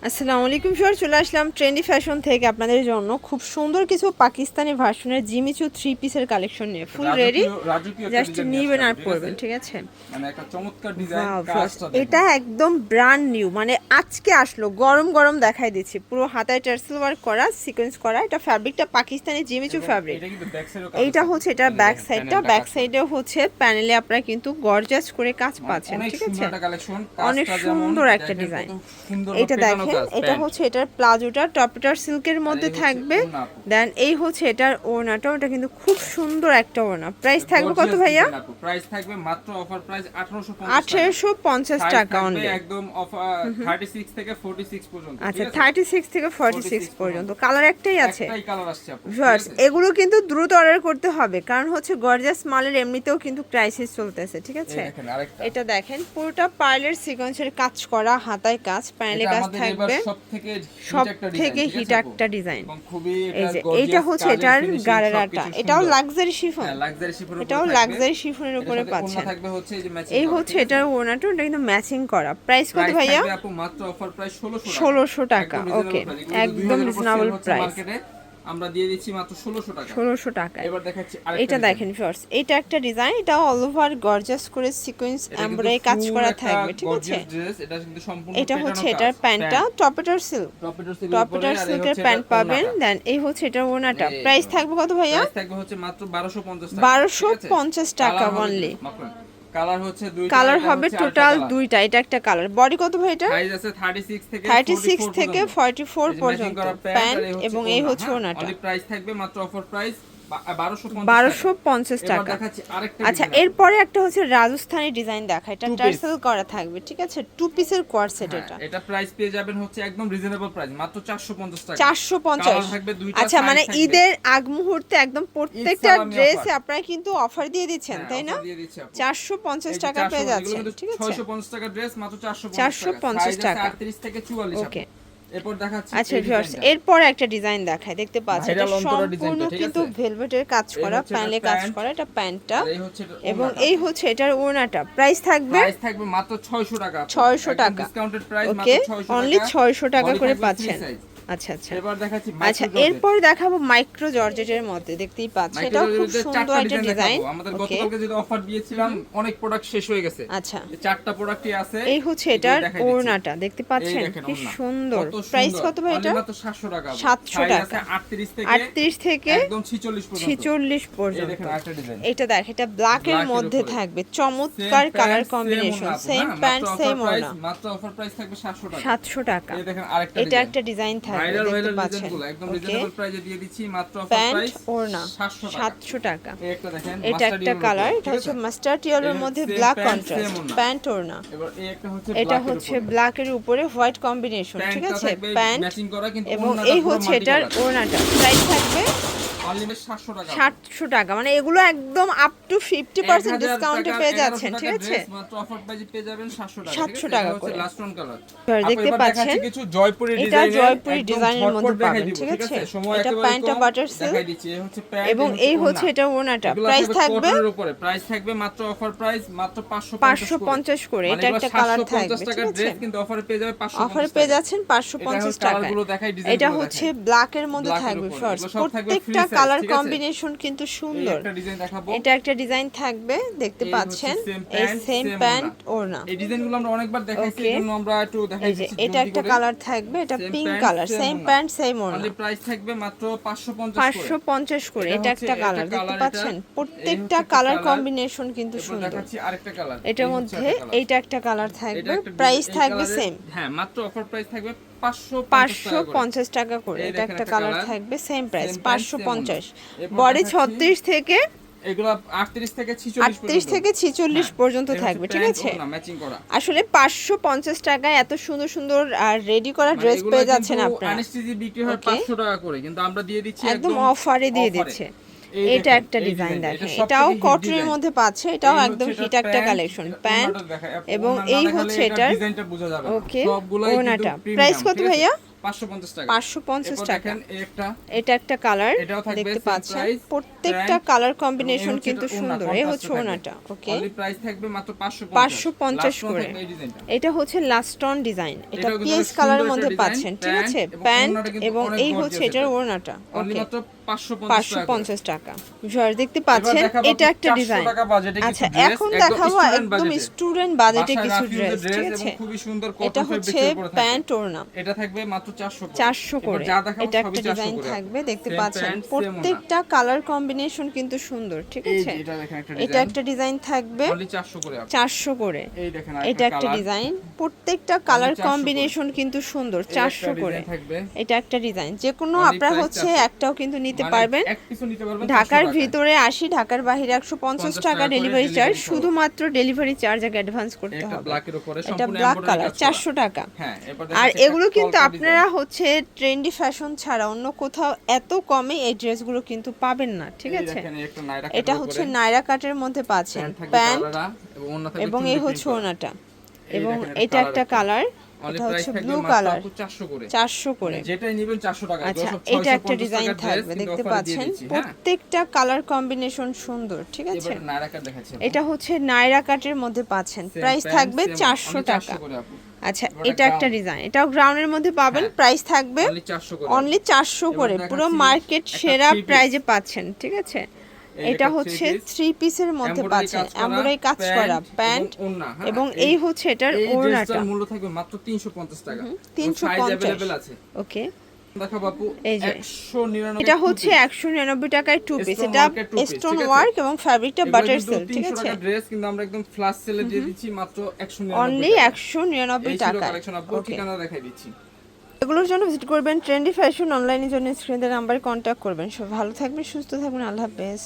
আসসালামু আলাইকুম স্যার, চলে আসলাম ট্রেন্ডি ফ্যাশন থেকে আপনাদের জন্য খুব সুন্দর কিছু পাকিস্তানি ভার্সনের জিমিচু থ্রি পিসের কালেকশন নিয়ে ফুল রেডি। রাজকীয় একটা জাস্ট ডিজাইন নিয়ে নিবেন আসলাম, আর ঠিক আছে? পরবেন, ঠিক আছে? মানে একটা চমৎকার ডিজাইন, ওয়াও ফার্স্ট, কাজটা দেখেন। এটা একদম ব্র্যান্ড নিউ, মানে আজকে আসলো, গরম গরম দেখাই দিচ্ছি। পুরো হাতায় টার্সেল ওয়ার্ক করা, সিকোয়েন্স করা। এটা ফ্যাব্রিকটা পাকিস্তানি জিমিচু ফ্যাব্রিক। এটা কিন্তু ব্যাক সাইডও এইটা হচ্ছে এটার ব্যাক সাইডটা, ব্যাক সাইডে সাইডে হচ্ছে প্যানেলে আপনারা কিন্তু গর্জাস করে কাজ পাচ্ছেন, অনেক ঠিক সুন্দর আছে? একটা কালেকশন, অনেক কাজটা যেমন সুন্দর একটা দেখেন, ডিজাইন। কত সুন্দর এটা পেটানো দেখেন, কাজ। এটা হচ্ছে এটার প্লাজোটা টপটার সিল্কের মধ্যে থাকবে। দেন এই হচ্ছে এটার ওড়নাটা, ওটা কিন্তু খুব সুন্দর একটা ওড়না। প্রাইস থাকবে কত ভাইয়া? প্রাইস থাকবে মাত্র অফার প্রাইস 1850 টাকা অনলি। একদম অফার 36 থেকে 46 পর্যন্ত। আচ্ছা, 36 থেকে 46 পর্যন্ত। কালার একটাই আছে। একটাই কালার আসছে আপু। ভিউয়ার্স, এগুলো কিন্তু দ্রুত অর্ডার করতে হবে, কারণ হচ্ছে গর্জাস মালের এমনিতেও কিন্তু ক্রাইসিস চলতেছে, ঠিক আছে? দেখেন আরেকটা, এটা দেখেন, পুরোটা পার্লের সিকোয়েন্সের কাজ করা, হাতায় কাজ, প্যানেলে কাজ থাকবে। সব থেকে হিট একটা ডিজাইন। এই যে এইটা হচ্ছে এটার গারারাটা, এটাও লাক্সারি শিফন। এটাও লাক্সারি শিফনের উপরে পাচ্ছেন। এই হচ্ছে এটার ওড়নাটা, এটা কিন্তু ম্যাচিং করা। প্রাইস কত ভাইয়া? আপু মাত্র অফার প্রাইস 1600 টাকা। ওকে, একদম রিজনেবল প্রাইস। আমরা দিয়ে দিচ্ছি মাত্র 1600 টাকা। 1600 টাকা। এবার দেখাচ্ছি এটা দেখেন ভিউয়ার্স, এটা একটা ডিজাইন, এটা অল ওভার গর্জাস করে সিকোয়েন্স এমব্রয়ডারি কাজ করা থাকবে, ঠিক আছে? এটা কিন্তু সম্পূর্ণ এটা হচ্ছে এটার প্যান্টটা, টপেটার সিল্ক, টপেটার সিল্কের প্যান্ট পাবেন। দেন এই হচ্ছে এটার ওড়নাটা। প্রাইস থাকবে কত ভাইয়া? প্রাইস থাকবে হচ্ছে মাত্র 1250 টাকা। 1250 টাকা অনলি। কালার হচ্ছে দুইটা, কালার হবে টোটাল দুইটা। এটা একটা কালার। বডি কত ভাই এটা? সাইজ আছে 36 থেকে 44 পর্যন্ত প্যান্ট, এবং এই হচ্ছে ওড়নাটা। অনলি প্রাইস থাকবে মাত্র অফার প্রাইস 1250 টাকা। আচ্ছা, এরপরে একটা হচ্ছে রাজস্থানি ডিজাইন দেখা, এটা টার্সেল করা থাকবে, ঠিক আছে? টু পিসের কোয়ার সেট। এটা প্রাইস পেয়ে যাবেন হচ্ছে একদম রিজনেবল প্রাইস, মাত্র 450 টাকা। 450। আচ্ছা, মানে ঈদের আগ মুহূর্তে একদম প্রত্যেকটা ড্রেসে আপনারা কিন্তু অফার দিয়ে দিচ্ছেন, তাই না? 450 টাকা পেয়ে যাচ্ছেন, ঠিক আছে? 650 টাকা ড্রেস মাত্র 450 টাকা। 38 থেকে 44। ওকে, এরপর দেখাচ্ছি। আচ্ছা ভিউয়ার্স, এরপর একটা ডিজাইন দেখায়, দেখতে পাচ্ছেন এটা সম্পূর্ণ কিন্তু ভেলভেটের কাজ করা, প্যানেলে কাজ করা। এটা প্যান্টটা, এবং এই হচ্ছে এটার ওড়নাটা। প্রাইস থাকবে মাত্র 600 টাকা। 600 টাকা। ডিসকাউন্টেড প্রাইস মাত্র ওকে, 600 টাকা। অনলি 600 টাকা করে পাচ্ছেন। আচ্ছা আচ্ছা, এবার দেখাচ্ছি আচ্ছা এরপর দেখাবো মাইক্রো জর্জেটের মধ্যে, দেখতেই পাচ্ছেন এটাও খুব সুন্দর একটা ডিজাইন। আমাদের গতকালকে যেটা অফার দিয়েছিলাম, অনেক প্রোডাক্ট শেষ হয়ে গেছে। আচ্ছা, এই চারটা প্রোডাক্টই আছে। এই হচ্ছে এটার ওড়নাটা, দেখতে পাচ্ছেন কি সুন্দর। প্রাইস কত ভাই এটা? মাত্র 700 টাকা। 700 টাকা। 38 থেকে একদম 46 পর্যন্ত। দেখেন আরেকটা ডিজাইন। এটা দেখ, এটা ব্ল্যাক এর মধ্যে থাকবে, চমৎকার colour combination, same pant same ওড়না। মাত্র অফার প্রাইস থাকবে 700 টাকা। 700 টাকা। এই দেখেন আরেকটা এটা একটা ডিজাইন থাকবে, দেখতে পাচ্ছেন। একদম রিজনেবল প্রাইসে দিয়ে দিচ্ছি, মাত্র অফার প্রাইস ওড়না 700 টাকা। একটা দেখেন, এটা একটা কালার, এটা হচ্ছে মাস্টার্ড ইয়েলোর মধ্যে ব্ল্যাক কন্ট্রাস্ট প্যান্ট ওড়না। এবার এই একটা হচ্ছে এটা হচ্ছে ব্ল্যাক এর উপরে হোয়াইট কম্বিনেশন, ঠিক আছে? প্যান্ট ম্যাচিং করা, কিন্তু এবং এই হচ্ছে এটার ওড়নাটা। প্রাইস থাকবে 700 টাকা। মানে এগুলো একদম আপ টু 50% ডিসকাউন্টে পেয়ে যাচ্ছেন, ঠিক আছে? মাত্র অফার প্রাইসে পেয়ে যাবেন 700 টাকা। 700 টাকা করে। লাস্ট ওয়ান কালার দেখতে পাচ্ছেন, কিছু জয়পুরি এটা জয়পুরি ডিজাইনের মধ্যে পাবেন, ঠিক আছে? এটা প্যান্টটা বাটার সিল্ক, এই হচ্ছে প্যান্ট এবং এই হচ্ছে এটা ওড়নাটা। প্রাইস থাকবে প্রাইস থাকবে মাত্র অফার প্রাইস মাত্র 550 করে। এটা একটা কালার থাকবে, ঠিক আছে? কিন্তু অফারে পেয়ে যাবে 550 অফারে পেয়ে যাচ্ছেন 550 টাকা। এটা হচ্ছে ব্ল্যাক এর মধ্যে থাকবে ফার্স্ট, প্রত্যেকটা কালার কম্বিনেশন কিন্তু সুন্দর। এটা একটা ডিজাইন থাকবে, দেখতে পাচ্ছেন। এই সেম প্যান্ট ওড়না। এই ডিজাইনগুলো আমরা অনেকবার দেখাইছি, এজন্য আমরা একটু দেখাই দিচ্ছি। এটা একটা কালার থাকবে, এটা pink colour, same pant same ওড়না। অনলি প্রাইস থাকবে মাত্র 550 করে। এটা একটা কালার, দেখতে পাচ্ছেন। প্রত্যেকটা কালার কম্বিনেশন কিন্তু সুন্দর। দেখাচ্ছি আরেকটা কালার, এটার মধ্যে এইটা একটা কালার থাকবে, প্রাইস থাকবে সেম। হ্যাঁ, মাত্র অফার প্রাইস থাকবে 550 টাকা করে। এটা একটা কালার থাকবে, সেম প্রাইস 550। বডি 36 থেকে এগুলো 38 থেকে 46 পর্যন্ত থাকবে, ঠিক আছে? ম্যাচিং করা। আসলে 550 টাকায় এত সুন্দর সুন্দর রেডি করা ড্রেস পেয়ে যাচ্ছেন আপনারা। আনস্টিচি বিক্রি হয় 500 টাকা করে, কিন্তু আমরা দিয়ে দিচ্ছি একদম অফারে দিয়ে দিচ্ছে। এটা একটা ডিজাইন দেখেন, এটাও কটনের মধ্যে পাচ্ছে, এটাও একদম হিট একটা কালেকশন। প্যান্ট, এবং এই হচ্ছে এটার ডিজাইনটা বোঝা যাবে। ওকে, ওড়নাটা। প্রাইস কত ভাইয়া? 550 টাকা 550 টাকা। দেখেন এটা একটা কালার এটাও থাকবে দেখতে same পাচ্ছেন, price, প্রত্যেকটা pant, কালার কম্বিনেশন এবং কিন্তু ওড়না, সুন্দর। এই contrast হচ্ছে থাকবে। ওনাটা, ওকে অনলি প্রাইস থাকবে মাত্র 550 Last one করে। থাকবে এই ডিজাইনটা। এটা হচ্ছে লাস্টন ডিজাইন, এটা এটাও কিন্তু পিএস সুন্দর কালারের একটা মধ্যে design, পাচ্ছেন, ঠিক pant আছে, এবং প্যান্ট ওড়নাটা কিন্তু এবং অনেক এই gorgeous হচ্ছে এটার এটা। ওড়নাটা, অনলি ওকে মাত্র 550 টাকা 550 টাকা। দেখতে পাচ্ছেন এটা একটা ডিজাইন। আচ্ছা এখন দেখাবো একদম স্টুডেন্ট বাজেটে কিছু ড্রেস, ঠিক আছে। খুবই সুন্দর এটা কটন হচ্ছে ফেব্রিক্সের উপরে থাকবে। প্যান্ট ওড়না, এটা থাকবে মাত্র 400 400 করে। যা দেখাবো এটা সবই একটা 400 ডিজাইন করে থাকবে, দেখতে Same পাচ্ছেন pant, same প্রত্যেকটা কালার কম্বিনেশন কিন্তু সুন্দর, ঠিক এই আছে। যে এটা দেখেন একটা এটা ডিজাইন একটা ডিজাইন থাকবে অনলি 400 করে আপু। 400 করে। এই দেখেন এটা একটা ডিজাইন, প্রত্যেকটা কালার 400 করে। কম্বিনেশন কিন্তু সুন্দর, 400 করে। থাকবে এটা একটা ডিজাইন, যে কোনো Only আপনারা price হচ্ছে 400 একটাও কিন্তু নিতে মানে পারবেন। এক পিসও নিতে পারবেন ঢাকার 400 টাকায়। ভিতরে 80, ঢাকার বাইরে 150 টাকা করে ডেলিভারি চার্জ, delivery শুধুমাত্র ডেলিভারি চার্জ আগে অ্যাডভান্স করতে একটা হবে। ব্ল্যাকের উপরে এটা সম্পূর্ণ ব্ল্যাক embroidery কালার, কাজ করা। 400 টাকা। হ্যাঁ এরপর আর দেখাচ্ছি এগুলো একটা কিন্তু কলকা আপনারা design। হচ্ছে ট্রেন্ডি ফ্যাশন ছাড়া অন্য কোথাও এত কমে এই ড্রেসগুলো কিন্তু পাবেন না, ঠিক এই আছে। দেখেন একটা নাইরা এটা কাটের হচ্ছে উপরে নাইরা কাটের মধ্যে পাচ্ছেন, প্যান্ট থাকবে প্যান্ট কালারা এবং ওড়না থাকবে এবং এই চুনরি হচ্ছে print করা। ওনাটা, এই এবং দেখেন এটা একটা কালার, অনলি এটা প্রাইস হচ্ছে থাকবে ব্লু মাত্র কালার, 400 করে 400 করে। যেটাই নেবেন 400 টাকা। আচ্ছা সব এটা একটা 650 ডিজাইন টাকার থাকবে, dress দেখতে কিন্তু offer দিয়ে পাচ্ছেন দিচ্ছি, হ্যাঁ। প্রত্যেকটা কালার কম্বিনেশন সুন্দর, ঠিক আছে। এবার নাইরা কাট দেখাচ্ছি আপু। এটা হচ্ছে নাইরা কাটের মধ্যে পাচ্ছেন, Same প্রাইস pant, থাকবে same 400 only টাকা। 400 করে আপু। আচ্ছা এবার এটা একটা gown। ডিজাইন, এটাও গ্রাউন্ডের মধ্যে পাবেন, হ্যাঁ। প্রাইস থাকবে অনলি 400 করে। অনলি 400 করে। এবার পুরো দেখাচ্ছি মার্কেট একটা সেরা three piece। প্রাইজে পাচ্ছেন, ঠিক আছে। এই এটা একটা হচ্ছে three piece, 3 পিসের মধ্যে embroidery পাচ্ছেন, কাজ করা, এমব্রয়ডারি কাজ করা প্যান্ট এবং ওড়না, হ্যাঁ। এবং এই হচ্ছে এটার এই ওড়নাটা, ড্রেসটার মূল্য থাকবে মাত্র 350 টাকা। 350 अवेलेबल আছে। ওকে। দেখো বাপু এই যে 199 এটা হচ্ছে 199 টাকায় 2 পিস, Stone এটা work এর two piece, স্টোন ঠিক আছে? ওয়ার্ক এবং ফ্যাব্রিকটা বাটার এগুলো সিল্ক, কিন্তু ঠিক 300 আছে। টাকা ড্রেস কিন্তু আমরা একদম ফ্ল্যাশ সেলে দিয়ে দিচ্ছি মাত্র 199 অনলি টাকা। 199 এই ছিল টাকায়, কালেকশন আপু, ওকে। ঠিকানা দেখাই দিচ্ছি। এগুলোর জন্য ভিজিট করবেন ট্রেন্ডি ফ্যাশন অনলাইনের জন্য স্ক্রিনের নাম্বারে কন্ট্যাক্ট করবেন। সব ভালো থাকবেন, সুস্থ থাকবেন, আল্লাহ হাফেজ।